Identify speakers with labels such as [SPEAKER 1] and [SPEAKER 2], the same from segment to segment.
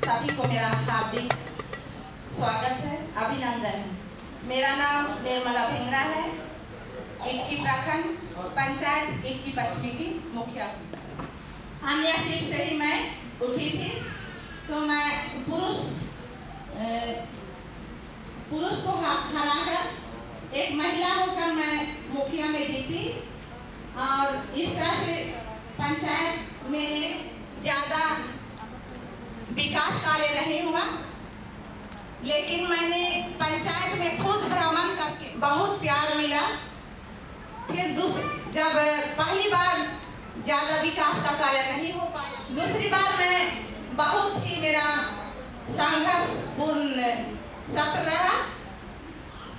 [SPEAKER 1] सभी को मेरा हार्दिक स्वागत है, अभिनंदन है। मेरा नाम निर्मला भिंगरा है, इटकी प्रखंड पंचायत इटकी पश्चिमी की मुखिया। अन्य सीट से ही मैं उठी थी, तो मैं पुरुष को हराकर एक महिला होकर मैं मुखिया में जीती। और इस तरह से पंचायत में ज़्यादा विकास कार्य नहीं हुआ, लेकिन मैंने पंचायत में खुद भ्रमण करके बहुत प्यार मिला। फिर जब पहली बार ज़्यादा विकास का कार्य नहीं हो पाया, दूसरी बार मैं बहुत ही मेरा संघर्षपूर्ण सत्र रहा।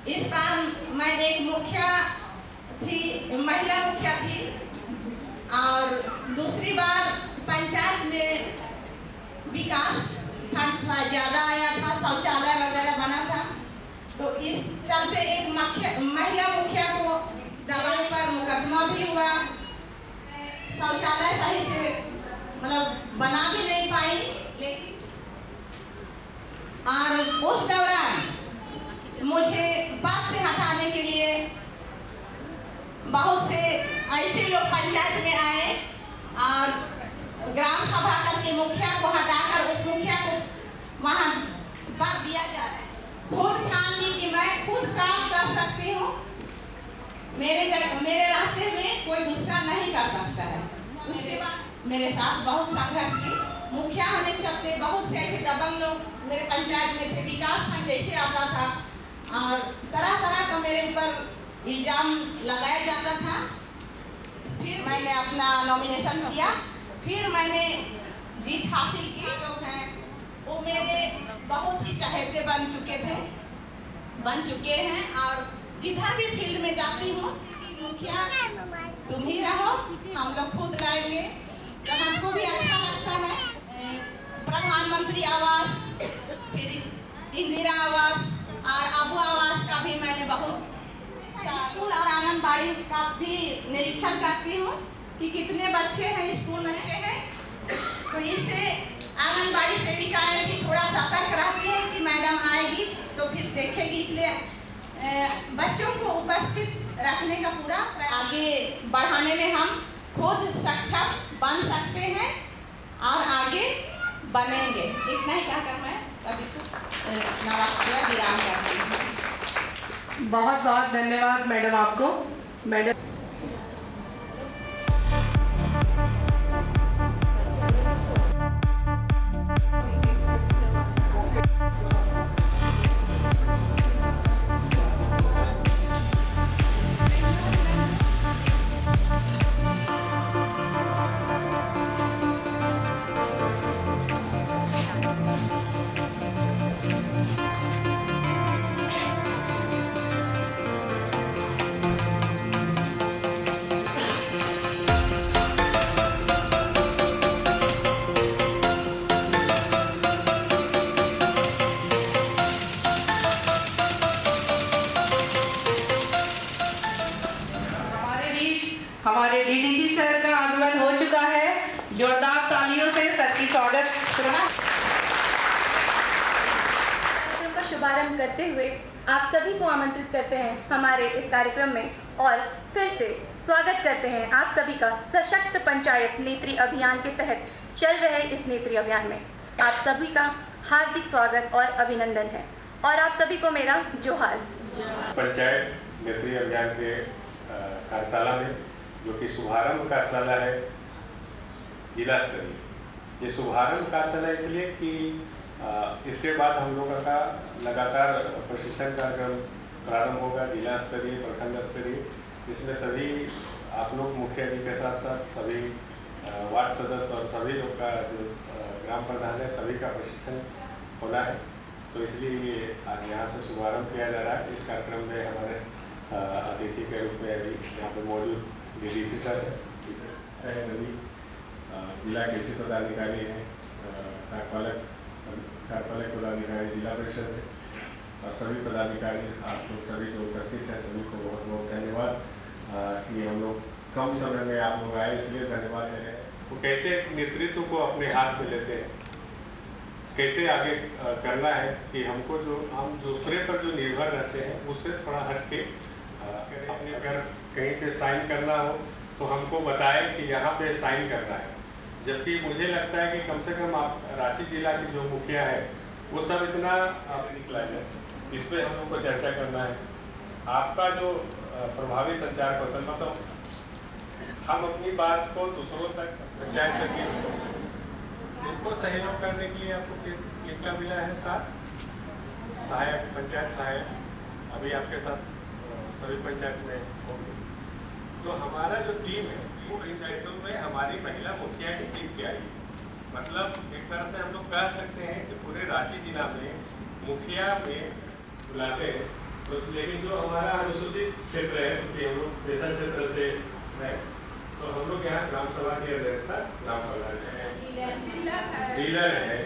[SPEAKER 1] इस बार मैं एक मुखिया थी, महिला मुखिया थी, और दूसरी बार पंचायत में विकास फंड थोड़ा ज़्यादा आया था, शौचालय वगैरह बना था। तो इस चलते एक महिला मुखिया को दबाने पर मुकदमा भी हुआ। शौचालय सही से मतलब बना भी नहीं पाई, लेकिन और उस दौरान मुझे पद से हटाने के लिए बहुत से ऐसे लोग पंचायत में आए और ग्राम सभा करके मुखिया को हटाकर उप मुखिया को वहाँ पद दिया जा रहा है। खुद ठान ली कि मैं खुद काम कर सकती हूँ, मेरे रास्ते में कोई दूसरा नहीं कर सकता है। उसके बाद मेरे साथ बहुत संघर्ष की। मुखिया होने के चलते बहुत से ऐसे दबंग लोग मेरे पंचायत में थे। विकास फंड जैसे आता था और तरह तरह का मेरे ऊपर इल्जाम लगाया जाता था। फिर मैंने अपना नॉमिनेशन किया, फिर मैंने जीत हासिल की। लोग हैं वो मेरे बहुत ही चहेते बन चुके हैं और जिधर भी फील्ड में जाती हूँ, मुखिया तुम ही रहो, हम लोग खुद लाएंगे, तो हमको भी अच्छा लगता है। प्रधानमंत्री आवास, फिर इंदिरा आवास और अबू आवास का भी मैंने बहुत, स्कूल और आंगनबाड़ी का भी निरीक्षण करती हूँ कि कितने बच्चे हैं स्कूल में हैं। तो इससे आंगनबाड़ी सेविकाएं भी थोड़ा सतर्क रहती है कि मैडम आएगी तो फिर देखेगी, इसलिए बच्चों को उपस्थित रखने का पूरा आगे बढ़ाने में हम खुद सक्षम बन सकते हैं और आगे बनेंगे। इतना ही कहकर मैं सभी को विराम करती हूँ।
[SPEAKER 2] बहुत बहुत धन्यवाद मैडम आपको। मैडम हमारे डीडीसी सर का आगमन हो चुका है। जोरदार तालियों से सर की स्वागत
[SPEAKER 3] का शुभारंभ करते हुए आप सभी को आमंत्रित करते हैं हमारे इस कार्यक्रम में, और फिर से स्वागत करते हैं आप सभी का सशक्त पंचायत नेत्री अभियान के तहत चल रहे इस नेत्री अभियान में। आप सभी का हार्दिक स्वागत और अभिनंदन है, और आप सभी को मेरा जोहार।
[SPEAKER 4] पंचायत नेत्री अभियान के कार्यशाला में, जो कि शुभारंभ कार्यशाला है जिला स्तरीय। ये शुभारंभ कार्यशाला इसलिए कि इसके बाद हम लोगों का लगातार प्रशिक्षण कार्यक्रम प्रारंभ होगा जिला स्तरीय, प्रखंड स्तरीय। इसमें सभी आप लोग मुखिया जी के साथ साथ सभी वार्ड सदस्य और सभी लोग का जो ग्राम प्रधान है, सभी का प्रशिक्षण होना है। तो इसलिए आज यहाँ से शुभारंभ किया जा रहा है। इस कार्यक्रम में हमारे अतिथि के रूप में अभी यहाँ पर मौजूद डीडीसी सर है, रवि जिला कृषि पदाधिकारी हैं, कार्यपालक पदाधिकारी जिला परिषद है, और सभी पदाधिकारी आप लोग सभी जो उपस्थित हैं सभी को बहुत बहुत धन्यवाद कि हम लोग कम समय में आप लोग आए, इसलिए धन्यवाद दे रहे हैं। वो कैसे नेतृत्व को अपने हाथ में लेते हैं, कैसे आगे करना है कि हमको जो हम दूसरे पर जो निर्भर रहते हैं उससे थोड़ा हट के अपने अगर कहीं पे साइन करना हो तो हमको बताए कि यहाँ पे साइन करना है। जबकि मुझे लगता है कि कम से कम आप रांची जिला की जो मुखिया है वो सब इतना निकला है, इस पर हम लोग को चर्चा करना है। आपका जो प्रभावी संचार कौशल, मतलब हम अपनी बात को दूसरों तक पहुँचा सकें, इनको सहयोग करने के लिए आपको कितना मिला है? सहायक, पंचायत सहायक अभी आपके साथ सभी पंचायत में होंगे। तो हमारा जो टीम है वो पंचायतों में हमारी महिला मुखिया ही टीम की आई। मतलब एक तरह से हम लोग कह सकते हैं कि पूरे रांची जिला में मुखिया में बुलाते हैं, तो लेकिन जो हमारा अनुसूचित क्षेत्र है, क्योंकि हम लोग पेशा क्षेत्र से है, तो हम लोग यहाँ ग्राम सभा की अध्यक्षता ग्राम प्रधान है, डीलर है,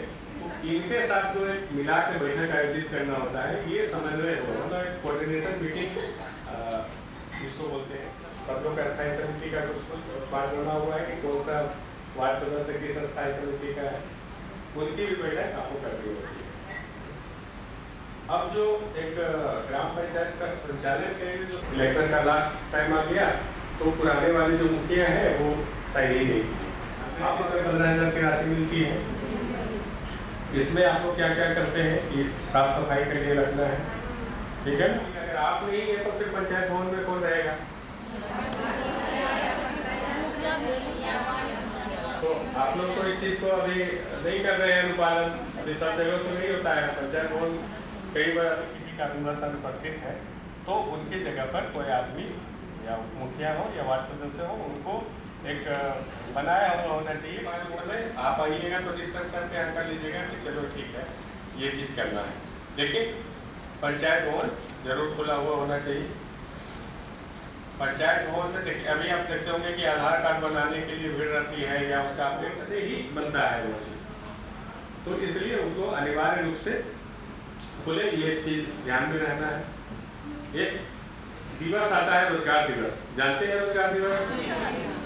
[SPEAKER 4] इनके साथ जो एक मिला के बैठक आयोजित करना होता है, ये समन्वय हो, मतलब एक कोऑर्डिनेशन मीटिंग इसको बोलते हैं। सब लोग का स्थायी समिति का कुछ बात बना हुआ है कि कौन सा वार्ड सदस्य किस स्थायी समिति का है, उनकी भी बैठक आपको करनी होती है। अब जो एक ग्राम पंचायत का संचालन के लिए जो इलेक्शन का लास्ट टाइम आ गया, तो पुराने वाले जो मुखिया है वो सही नहीं की। आप इसमें 15,000 की राशि मिलती है। इसमें आप लोग क्या क्या करते हैं कि साफ सफाई के लिए रखना है, ठीक है। अगर आप नहीं है तो फिर पंचायत भवन में कौन रहेगा? तो आप लोग तो इस चीज़ को अभी नहीं कर रहे हैं अनुपालन, अभी सब जगह तो नहीं होता है। पंचायत भवन कई बार किसी कारणवश अनुपस्थित है तो उनकी जगह पर कोई आदमी या मुखिया हो या वार्ड सदस्य हो, उनको एक बनाया हुआ होना चाहिए। समय आप आइएगा तो डिस्कस करके हम कर लीजिएगा कि चलो ठीक है ये चीज़ करना है, लेकिन पंचायत भवन जरूर खुला हुआ होना चाहिए। पंचायत भवन में देखिए, अभी आप देखते होंगे कि आधार कार्ड बनाने के लिए भीड़ रहती है या उसका अपडेट से ही बनता है वो चीज़, तो इसलिए उनको अनिवार्य रूप से खुले, ये चीज़ ध्यान में रहना है। एक दिवस आता है रोजगार दिवस, जानते हैं रोजगार दिवस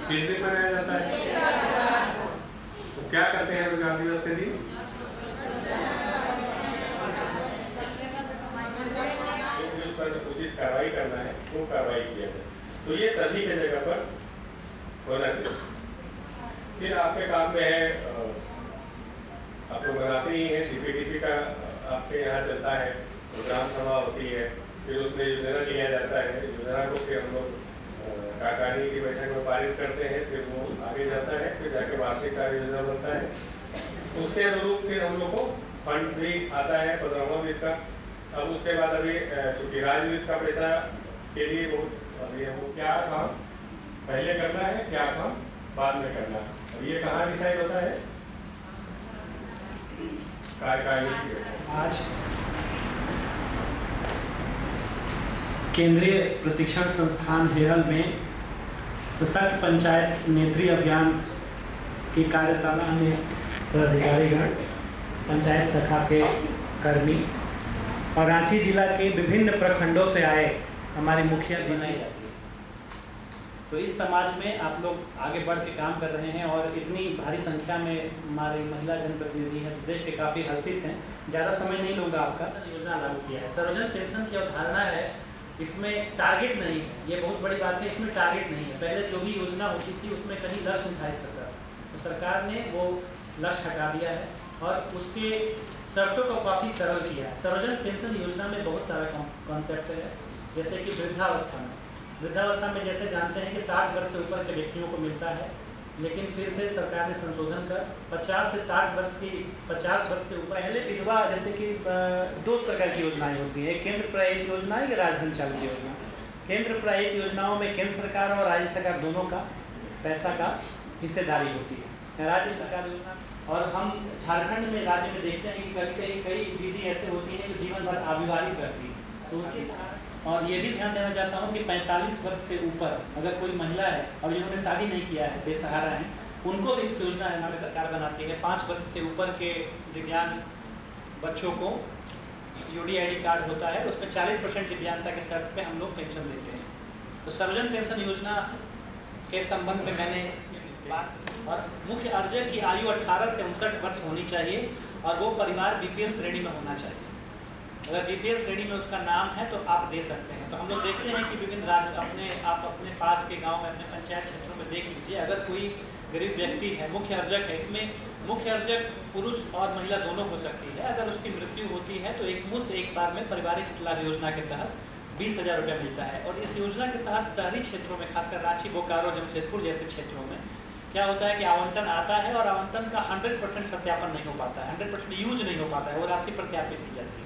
[SPEAKER 4] किस दिन मनाया जाता है? तो क्या करते हैं रोजगार दिवस के दिन? पर उचित कार्रवाई करना है, वो कार्रवाई किया जाए। तो ये सभी के जगह पर होना चाहिए। फिर आपके काम में है, आप लोग बनाते ही हैं, डीपीडीपी का आपके यहाँ चलता है, ग्राम सभा होती है, फिर उसमें योजना लिया जाता है, योजना को फिर हम लोग कार्यकारिणी की बैठक में पारित करते हैं, फिर वो आगे जाता है, फिर जाके वार्षिक कार्य योजना बनता है। उसके अनुरूप फिर हम लोग को फंड भी आता है 15वां वित्त का। अब उसके बाद अभी चूँकि राज्य वित्त का पैसा के लिए बहुत अभी हमको क्या काम पहले करना है, क्या काम बाद में करना है, अब ये कहाँ डिसाइड होता है? कार्यकारिणी की बैठक।
[SPEAKER 5] आज केंद्रीय प्रशिक्षण संस्थान हेरल में सशक्त पंचायत नेत्री अभियान की कार्यशाला में पदाधिकारीगण, पंचायत शाखा के कर्मी और रांची जिला के विभिन्न प्रखंडों से आए हमारे मुखिया बनाई जाती है। तो इस समाज में आप लोग आगे बढ़ के काम कर रहे हैं और इतनी भारी संख्या में हमारी महिला जनप्रतिनिधि हैं, देख के काफ़ी हर्षित हैं। ज़्यादा समय नहीं लूँगा, आपका योजना लागू किया है। सर्वजन पेंशन की अवधारणा है, इसमें टारगेट नहीं है, ये बहुत बड़ी बात है। इसमें टारगेट नहीं है। पहले जो भी योजना होती थी उसमें कहीं लक्ष्य निर्धारित करता था, तो सरकार ने वो लक्ष्य हटा दिया है और उसके शर्तों को काफ़ी सरल किया है। सर्वजन पेंशन योजना में बहुत सारा कॉन्सेप्ट है, जैसे कि वृद्धावस्था में जैसे जानते हैं कि 60 वर्ष से ऊपर के व्यक्तियों को मिलता है, लेकिन फिर से सरकार ने संशोधन कर 50 से 60 वर्ष की 50 वर्ष से ऊपर पहले विधवा, जैसे कि 2 प्रकार की योजनाएं होती हैं, केंद्र प्रायोजित योजना या राज्य संचालित योजना। केंद्र प्रायोजित योजनाओं में केंद्र सरकार और राज्य सरकार दोनों का पैसा का हिस्सेदारी होती है। राज्य सरकार योजना, और हम झारखंड में राज्य में देखते हैं कि कई दीदी ऐसे होती हैं जो जीवन भर अविवाहित रहती हैं, तो उनकी। और ये भी ध्यान देना चाहता हूँ कि 45 वर्ष से ऊपर अगर कोई महिला है और जिन्होंने शादी नहीं किया है, बेसहारा है, उनको भी इस योजना हमारी सरकार बनाती है। 5 वर्ष से ऊपर के दिव्यांग बच्चों को UDID कार्ड होता है, उस पर 40% दिव्यांगता के शर्त पे हम लोग पेंशन देते हैं। तो सर्वजन पेंशन योजना के संबंध में मैंने बात, और मुख्य अर्जय की आयु 18 से 59 वर्ष होनी चाहिए और वो परिवार बीपीएल श्रेणी में होना चाहिए। अगर बीपीएल श्रेणी में उसका नाम है तो आप दे सकते हैं। तो हम लोग देखते हैं कि विभिन्न राज्य आप अपने पास के गांव में, अपने पंचायत क्षेत्रों में देख लीजिए, अगर कोई गरीब व्यक्ति है, मुख्य अर्जक है, इसमें मुख्य अर्जक पुरुष और महिला दोनों हो सकती है, अगर उसकी मृत्यु होती है तो एक मुफ्त एक बार में पारिवारिक लाभ योजना के तहत 20,000 रुपया मिलता है। और इस योजना के तहत शहरी क्षेत्रों में, खासकर रांची, बोकारो, जमशेदपुर जैसे क्षेत्रों में क्या होता है कि आवंटन आता है और आवंटन का 100% सत्यापन नहीं हो पाता है, 100% यूज नहीं हो पाता है, वो राशि प्रत्यापित की जाती है।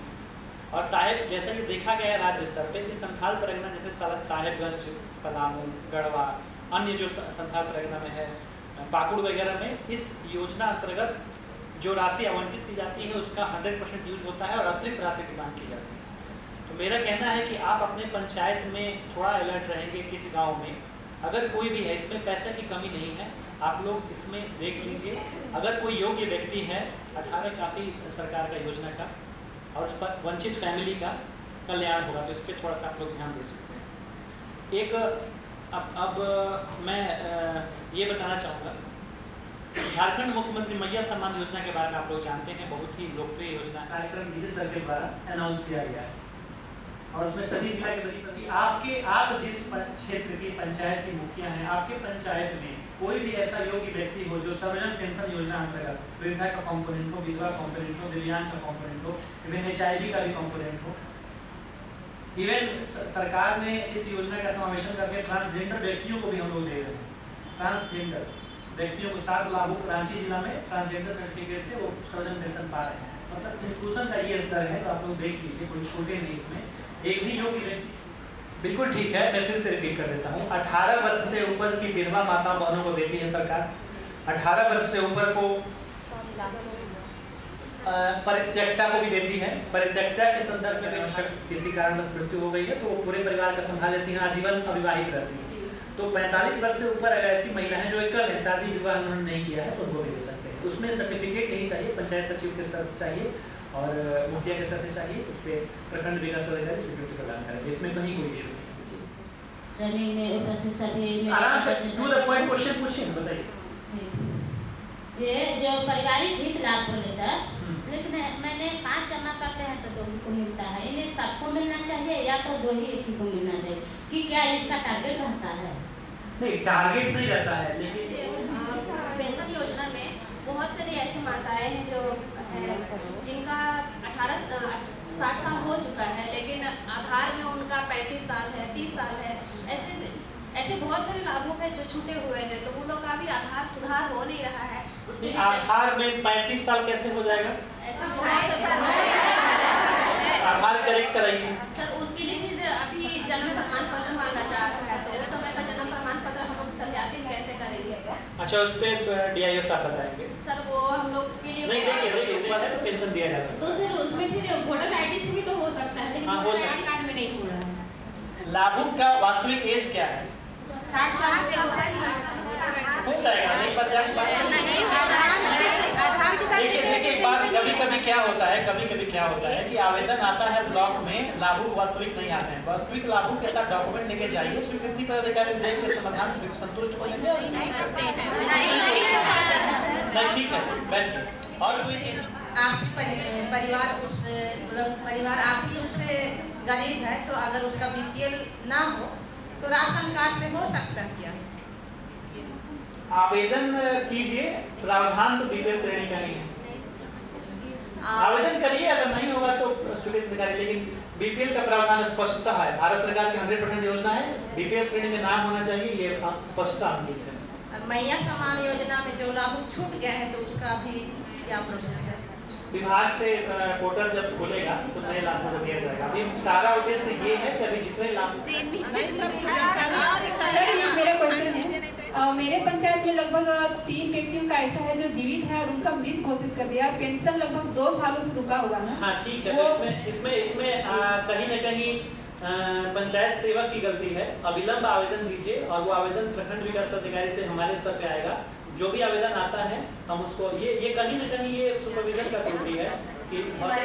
[SPEAKER 5] और साहेब, जैसा कि देखा गया है राज्य स्तर पे कि संथाल परगना जैसे साहेबगंज, पलामू, गढ़वा, अन्य जो संथाल परगना में है, पाकुड़ वगैरह में, इस योजना अंतर्गत जो राशि आवंटित की जाती है उसका 100% यूज होता है और अतिरिक्त राशि की मांग की जाती है। तो मेरा कहना है कि आप अपने पंचायत में थोड़ा अलर्ट रहेंगे कि इस गाँव में अगर कोई भी है, इसमें पैसे की कमी नहीं है, आप लोग इसमें देख लीजिए। अगर कोई योग्य व्यक्ति है, 18 काफ़ी सरकार का योजना का, और उस पर वंचित फैमिली का कल्याण होगा, तो इस पर थोड़ा सा आप लोग ध्यान दे सकते हैं। एक अब मैं ये बताना चाहूँगा, झारखंड मुख्यमंत्री मैया सम्मान योजना के बारे में आप लोग जानते हैं, बहुत ही लोकप्रिय योजना, कार्यक्रम डीजी सर के द्वारा अनाउंस किया गया है और उसमें सभी जिला के अधिपति आप जिस क्षेत्र की पंचायत की मुखिया हैं, आपके पंचायत में कोई भी ऐसा योग्य व्यक्ति हो जो सर्वजन पेंशन योजना अंतर्गत वृद्धा का कॉम्पोनेंट हो, विधवा कॉम्पोनेंट हो, दिव्यांग का कॉम्पोनेंट हो, इवन HIV का भी कॉम्पोनेंट हो, इवन सरकार ने इस योजना का समावेशन करके ट्रांसजेंडर व्यक्तियों को भी हम लोग दे रहे हैं। ट्रांसजेंडर व्यक्तियों को 7 लाभुक रांची जिला में ट्रांसजेंडर सर्टिफिकेट से वो सर्वजन पेंशन पा रहे हैं। मतलब इंक्लूजन का ये स्तर है, तो आप लोग देख लीजिए, कोई छोटे नहीं इसमें। एक भी योग्य व्यक्ति, बिल्कुल ठीक है, मैं फिर से रिपीट कर देता हूँ, 18 वर्ष से ऊपर की विधवा माता बहनों को देती है सरकार, 18 वर्ष से ऊपर को परित्यक्ता को भी देती है। परित्यक्ता के संदर्भ में किसी कारणवश मृत्यु हो गई है तो वो पूरे परिवार का संभाल लेती है, आजीवन अविवाहित रहती है। तो 45 वर्ष से ऊपर अगर ऐसी महिला है जो एकल है, शादी विवाह उन्होंने नहीं किया है, तो उनको भी दे सकते हैं। उसमें सर्टिफिकेट नहीं चाहिए, पंचायत सचिव के स्तर से चाहिए और मुखिया के स्तर से चाहिए, उस पर प्रखंड विकास पदाधिकारी स्वीकृति प्रदान करेंगे, इसमें कहीं कोई इशू नहीं। आराम से टू द पॉइंट क्वेश्चन पूछिए, बताइए।
[SPEAKER 6] ये जो पारिवारिक हित लाभ बोले सर, लेकिन मैंने 5 जमा करते हैं तो 2 को मिलता है, इन्हें सबको मिलना चाहिए या तो 2 ही एक ही को मिलना चाहिए कि क्या इसका टारगेट रहता है?
[SPEAKER 5] नहीं, टारगेट नहीं रहता है, लेकिन
[SPEAKER 7] पेंशन योजना में बहुत सारी ऐसी माताएं हैं जो है जिनका 60 साल हो चुका है, लेकिन आधार में उनका 35 साल है, 30 साल है, ऐसे बहुत सारे लाभुक हैं जो छूटे हुए हैं, तो उन लोग का भी आधार सुधार हो नहीं रहा है। उसके
[SPEAKER 5] आधार में 35 साल कैसे हो जाएगा?
[SPEAKER 7] ऐसा
[SPEAKER 5] आधार करेक्ट कराइए
[SPEAKER 7] सर, उसके लिए भी अभी जन्म प्रमाण पत्र मांगा जा रहा है, तो उस समय का जन्म प्रमाण पत्र हम लोग सत्यापित कैसे करेंगे?
[SPEAKER 5] अच्छा, उस पर DIO साहब बताएंगे
[SPEAKER 7] सर। वो हम लोग के लिए
[SPEAKER 5] नहीं, देखिए बात है तो पेंशन दिया जा सकता है।
[SPEAKER 7] तो सर उसमें फिर वोटर ID से भी तो हो सकता है, लेकिन
[SPEAKER 5] वोटर
[SPEAKER 7] ID कार्ड में नहीं हो रहा है।
[SPEAKER 5] लाभुक का वास्तविक एज क्या है?
[SPEAKER 7] 60 साल से
[SPEAKER 5] हो जाएगा, नहीं पर देखिए बात कभी कभी क्या होता है कि आवेदन आता है ब्लॉक में, लाभुक वास्तविक नहीं आते हैं। वास्तविक लाभुक के साथ डॉक्यूमेंट लेके जाइए, स्वीकृति पदाधिकारी देख के समाधान संतुष्ट हो जाएंगे। नहीं, ठीक है, बैठिए। और कोई चीज,
[SPEAKER 1] आर्थिक परिवार आर्थिक रूप से गरीब है, तो अगर उसका BPL ना हो तो राशन कार्ड से हो सकता है क्या?
[SPEAKER 5] आवेदन कीजिए, प्रावधान तो BPL श्रेणी का ही है, आवेदन करिए, अगर नहीं होगा तो स्वीकृति करिए, लेकिन BPL का प्रावधान स्पष्टता है, भारत सरकार की 100% योजना है, BPL श्रेणी में नाम होना चाहिए, ये स्पष्टता अंकित है।
[SPEAKER 1] मैया सम्मान योजना में जो लाभुक छूट गए हैं तो उसका भी क्या प्रोसेस है?
[SPEAKER 5] विभाग से पोर्टल जब खोलेगा तो नए लाभों को दिया जाएगा। अभी सारा उद्देश्य ये है कि अभी जितने लाभ।
[SPEAKER 8] सर, ये मेरा क्वेश्चन है, मेरे पंचायत में लगभग 3 व्यक्तियों का ऐसा है जो जीवित है और उनका मृत घोषित कर दिया, पेंशन लगभग 2 सालों से रुका हुआ है।
[SPEAKER 5] हाँ, ठीक है, इसमें कहीं न कहीं पंचायत सेवक की गलती है। अविलंब आवेदन दीजिए और वो आवेदन प्रखंड विकास पदाधिकारी से हमारे स्तर पे आएगा। जो भी आवेदन आता है हम उसको ये कहीं न कहीं ये सुपरविजन का त्रुटि है कि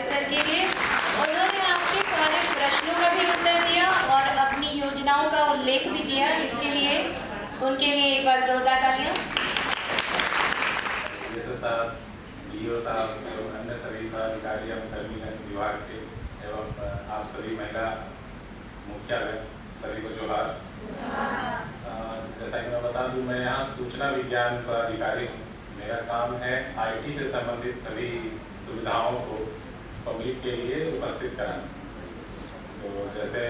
[SPEAKER 3] सर के लिए उन्होंने आपके सारे प्रश्नों का भी उत्तर दिया और अपनी योजनाओं का उल्लेख भी किया, इसके लिए उनके लिए एक बार जोरदार तालियां।
[SPEAKER 4] जैसे सर डीओ साहब एवं अन्य सभी पदाधिकारी एवं कर्मीगण विभाग के एवं आप सभी महिला मुख्यालय सभी को जोहार। जैसा कि मैं बता दूं, मैं यहाँ सूचना विज्ञान पदाधिकारी हूँ। मेरा काम है IT से संबंधित सभी सुविधाओं को पब्लिक के लिए उपस्थित कराना। तो जैसे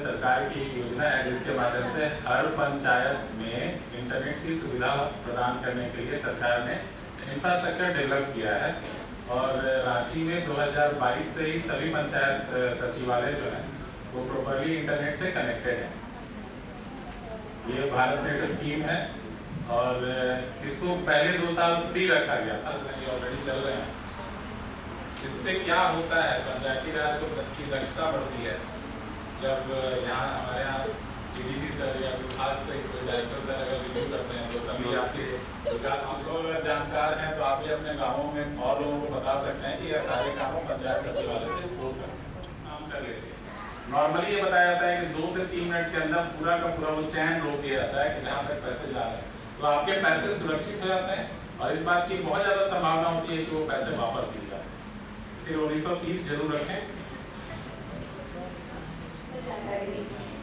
[SPEAKER 4] सरकार की योजना है जिसके माध्यम से हर पंचायत में इंटरनेट की सुविधा प्रदान करने के लिए सरकार ने इंफ्रास्ट्रक्चर डेवलप किया है और रांची में 2022 से ही सभी पंचायत सचिवालय जो है वो प्रॉपरली इंटरनेट से कनेक्टेड है। ये भारत नेट स्कीम है और इसको पहले 2 साल फ्री रखा गया था, ये ऑलरेडी चल रहे हैं। इससे क्या होता है, पंचायती राज की दक्षता बढ़ती है। जब यहाँ हमारे यहाँ DDC सर या विभाग से कोई डायरेक्टर सर अगर रिव्यू करते हैं तो सभी आपके विकास अगर जानकार हैं तो आप भी अपने गाँवों में और लोगों को बता सकते हैं कि यह सारे कामों पंचायत सचिवालय से हो सकते हैं, काम कर लेते हैं। नॉर्मली ये बताया जाता है कि 2 से 3 मिनट के अंदर पूरा का पूरा वो चैन रोक दिया जाता है कि जहाँ तक पैसे जा रहे हैं, तो आपके पैसे सुरक्षित हो जाते हैं और इस बात की बहुत ज़्यादा संभावना होती है कि वो पैसे वापस मिल जाए। इसे 1930 जरूर रखें।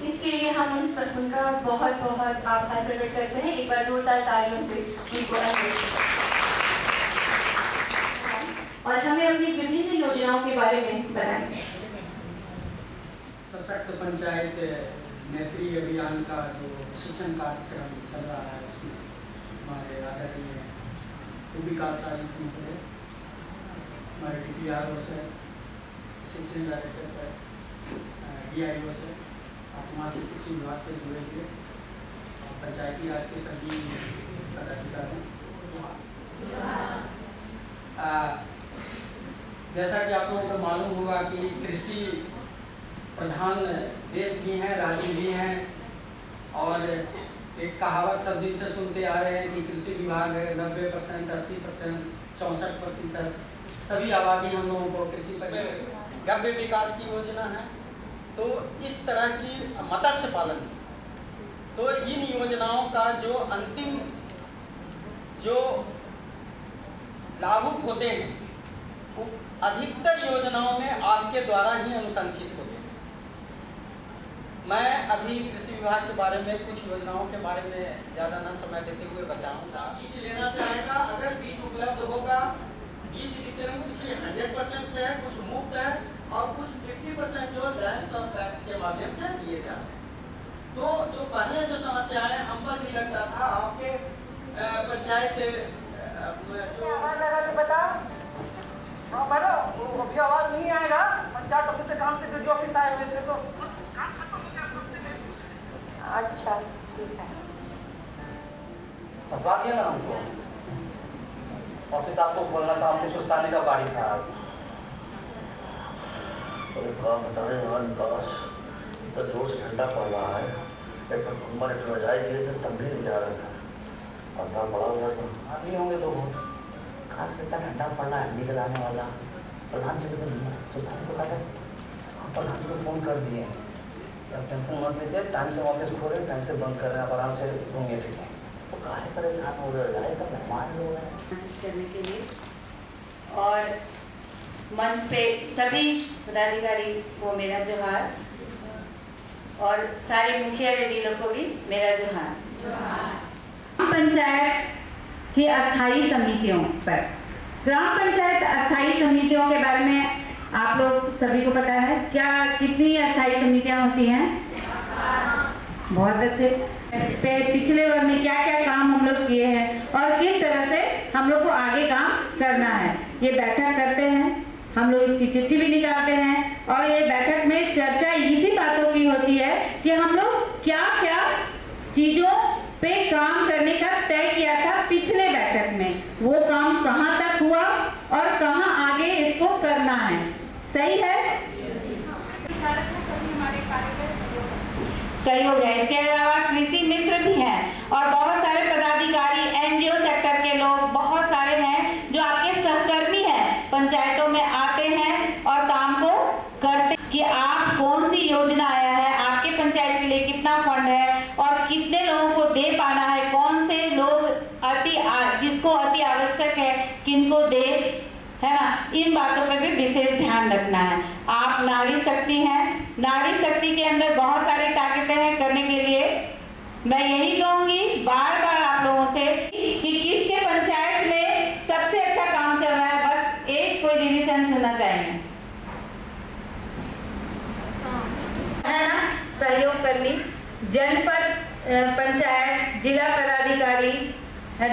[SPEAKER 3] इसके लिए हम उनका बहुत बहुत आभार प्रकट करते हैं। एक बार जोरदार तालियों से उनको और हमें अपनी विभिन्न योजनाओं के बारे में बताएं।
[SPEAKER 9] सशक्त पंचायत नेत्री अभियान का जो शिक्षण कार्यक्रम चल रहा है उसमें हमारे आदरणीय विकास आयुक्त महोदय, हमारे DPRO से, शिक्षण डायरेक्टर से, DIO से, आत्मासी कृषि विभाग से जुड़े हुए पंचायती राज के सभी पदाधिकारी। जैसा कि आप लोगों को मालूम होगा कि कृषि प्रधान देश भी हैं, राज्य भी हैं और एक कहावत सब दिन से सुनते आ रहे हैं कि कृषि विभाग 90%, 80%, 64% सभी आबादी हम लोगों को कृषि पर गव्य विकास की योजना है। तो इस तरह की मत्स्य पालन, तो इन योजनाओं का जो अंतिम जो लाभुक होते हैं वो अधिकतर योजनाओं में आपके द्वारा ही अनुशंसित होते हैं। मैं अभी कृषि विभाग के बारे में कुछ योजनाओं के बारे में ज़्यादा न समय देते हुए बताऊंगा। बीज लेना चाहेगा, अगर बीज उपलब्ध होगा, बीज वितरण कुछ 100% से है, कुछ मुफ्त है और कुछ 50% जो लैंड ऑफ टैक्स के माध्यम से दिए जा रहे हैं। तो जो पहले जो समस्याएं हम पर भी लगता था, आपके पंचायत जो आवाज लगा के बता, हाँ मैडम वो अभी आवाज नहीं आएगा। पंचायत ऑफिस से काम से जो ऑफिस आए हुए थे तो बस काम खत्म हो गया, बस में पूछ रहे। अच्छा ठीक है, फंसवा दिया ना हमको। ऑफिस आपको खोलना था, हमको सुस्ताने का बारी था आज।
[SPEAKER 10] अरे बाप बताने वाला बस इतना जोर से ठंडा पड़ रहा है, एक हमारे रजाई के लिए तब भी नहीं जा रहा था, अंधा पड़ा हुआ था। हाँ नहीं होंगे तो बहुत आज कितना ठंडा पड़ रहा है, निकल आने वाला। प्रधान जी को तो सुल्तान को कहा, हम प्रधान जी को फ़ोन कर दिए हैं, अब टेंशन मत लीजिए, टाइम से ऑफिस खोले, टाइम से बंद कर रहे हैं, आराम से घूमिए फिरिए। तो काहे परेशान हो रहे हैं, सब मेहमान लोग हैं
[SPEAKER 3] करने के लिए। और मंच पे सभी पदाधिकारी को मेरा जोहार और सारे मुखिया दीदियों को भी मेरा जोहार।
[SPEAKER 11] पंचायत की अस्थायी समितियों पर, ग्राम पंचायत अस्थायी समितियों के बारे में आप लोग सभी को पता है क्या, कितनी अस्थायी समितियां होती हैं? बहुत अच्छे। पिछले वर्ष में क्या क्या काम हम लोग किए हैं और किस तरह से हम लोग को आगे काम करना है, ये बैठक करते हैं हम लोग, इसकी चिट्ठी भी निकालते हैं और ये बैठक में चर्चा इसी बातों की होती है कि हम लोग क्या क्या चीज़ों पे काम करने का तय किया था पिछले बैठक में, वो काम कहाँ तक हुआ और कहाँ आगे इसको करना है। सही है? सही हो गया। इसके अलावा कृषि मित्र भी हैं और बहुत सारे पदाधिकारी, NGO सेक्टर के लोग बहुत सारे हैं जो आपके सहकर्मी हैं, पंचायतों में आते हैं और काम को करते कि आप कौन सी योजना आया है, आपके पंचायत के लिए कितना फंड है और कितने लोगों को दे पाना है, कौन से लोग जिसको अति आवश्यक है किनको दे, है ना, इन बातों पे भी विशेष ध्यान रखना है। आप नारी शक्ति हैं, नारी शक्ति के अंदर बहुत सारी ताकतें हैं करने के लिए। मैं यही कहूँगी बार बार आप लोगों से कि किसके पंचायत में सबसे अच्छा काम चल रहा है, बस एक कोई दीदी से हम सुनना चाहेंगे, है ना, सहयोग कर्मी, जनपद पंचायत जिला पदाधिकारी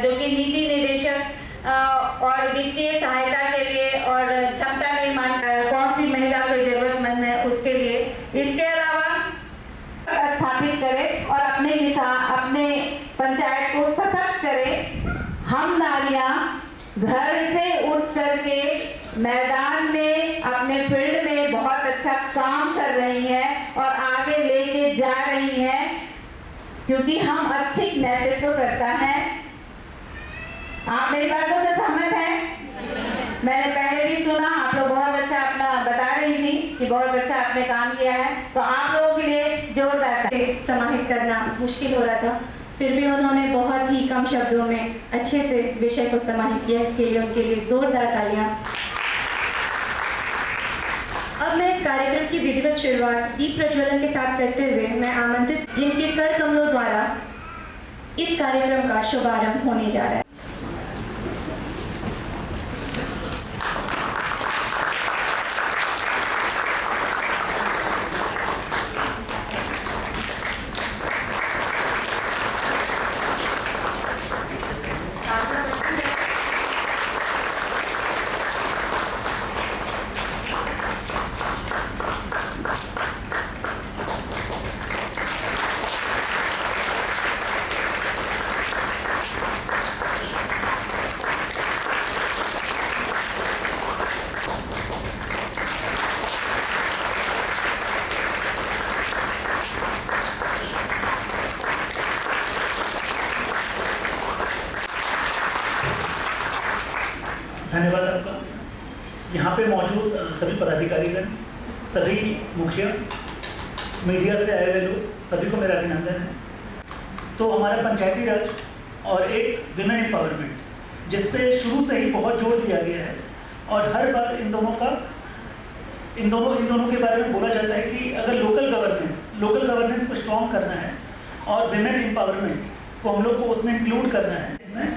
[SPEAKER 11] जो कि नीति निदेशक और वित्तीय सहायता के लिए और क्षमता निर्माण कौन सी महिला को जरूरतमंद है उसके लिए। इसके अलावा स्थापित करें और अपने पंचायत को सशक्त करें। हम नारियां घर से उठ करके मैदान में अपने फील्ड में बहुत अच्छा काम कर रही हैं और आगे लेके जा रही हैं, क्योंकि हम अच्छी नेतृत्व करता है। आप मेरी बातों से सहमत हैं? मैंने पहले भी सुना, आप लोग बहुत अच्छा अपना बता रही थी कि बहुत अच्छा आपने काम किया है, तो आप लोगों के लिए जोरदार
[SPEAKER 3] समाहित करना मुश्किल हो रहा था, फिर भी उन्होंने बहुत ही कम शब्दों में अच्छे से विषय को समाहित किया। इसके लिए उनके लिए जोरदार तालियां। अब मैं इस कार्यक्रम की विधिवत शुरुआत दीप प्रज्वलन के साथ करते हुए मैं आमंत्रित जिनके कर कमलों द्वारा इस कार्यक्रम का शुभारंभ होने जा रहा है।
[SPEAKER 5] धन्यवाद आपका। यहाँ पे मौजूद सभी पदाधिकारीगण, सभी मुखिया, मीडिया से आए हुए लोग, सभी को मेरा अभिनंदन है। तो हमारा पंचायती राज और एक विमेन एम्पावरमेंट, जिस पे शुरू से ही बहुत जोर दिया गया है और हर बार इन दोनों के बारे में बोला जाता है कि अगर लोकल गवर्नेंस को स्ट्रॉन्ग करना है और विमेन एम्पावरमेंट को हम लोग को उसमें इंक्लूड करना है,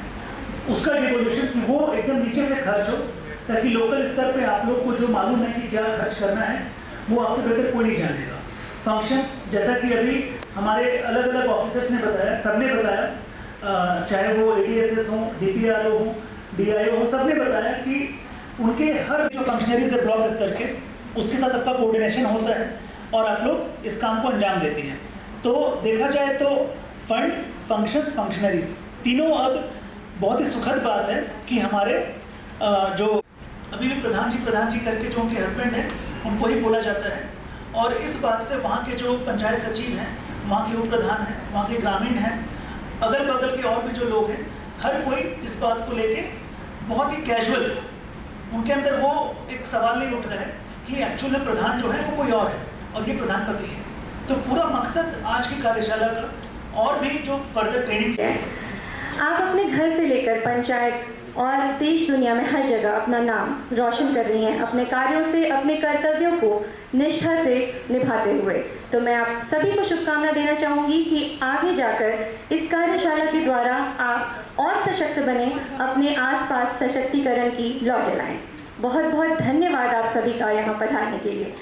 [SPEAKER 5] उसका डिवोल्यूशन कि वो एकदम नीचे से खर्च हो, ताकि लोकल स्तर पे आप लोग को जो मालूम है कि क्या खर्च करना है वो आपसे बेहतर कोई नहीं जानेगा। फंक्शंस जैसा कि अभी हमारे अलग अलग ऑफिसर्स ने बताया, सबने बताया, चाहे वो ADSS हो, DPRO हो, DIO हो, सबने बताया कि उनके हर जो फंक्शनरीज है ब्लॉक स्तर के, उसके साथ आपका कोऑर्डिनेशन होता है और आप लोग इस काम को अंजाम देते हैं। तो देखा जाए तो फंड्स, फंक्शंस, फंक्शनरीज तीनों अब बहुत ही सुखद बात है कि हमारे जो अभी भी प्रधान जी करके जो उनके हस्बैंड हैं उनको ही बोला जाता है, और इस बात से वहाँ के जो पंचायत सचिव हैं, वहाँ के उप प्रधान हैं, वहाँ के ग्रामीण हैं, अगल बगल के और भी जो लोग हैं, हर कोई इस बात को लेके बहुत ही कैजुअल, उनके अंदर वो एक सवाल नहीं उठ रहा है कि एक्चुअल में प्रधान जो है वो कोई और है और ये प्रधानपति है। तो पूरा मकसद आज की कार्यशाला का और भी जो फर्दर ट्रेनिंग,
[SPEAKER 3] आप अपने घर से लेकर पंचायत और देश दुनिया में हर जगह अपना नाम रोशन कर रही हैं, अपने कार्यों से, अपने कर्तव्यों को निष्ठा से निभाते हुए। तो मैं आप सभी को शुभकामना देना चाहूँगी कि आगे जाकर इस कार्यशाला के द्वारा आप और सशक्त बने, अपने आसपास सशक्तिकरण की लौ जलाएं। बहुत बहुत धन्यवाद आप सभी का यहाँ पधारने के लिए।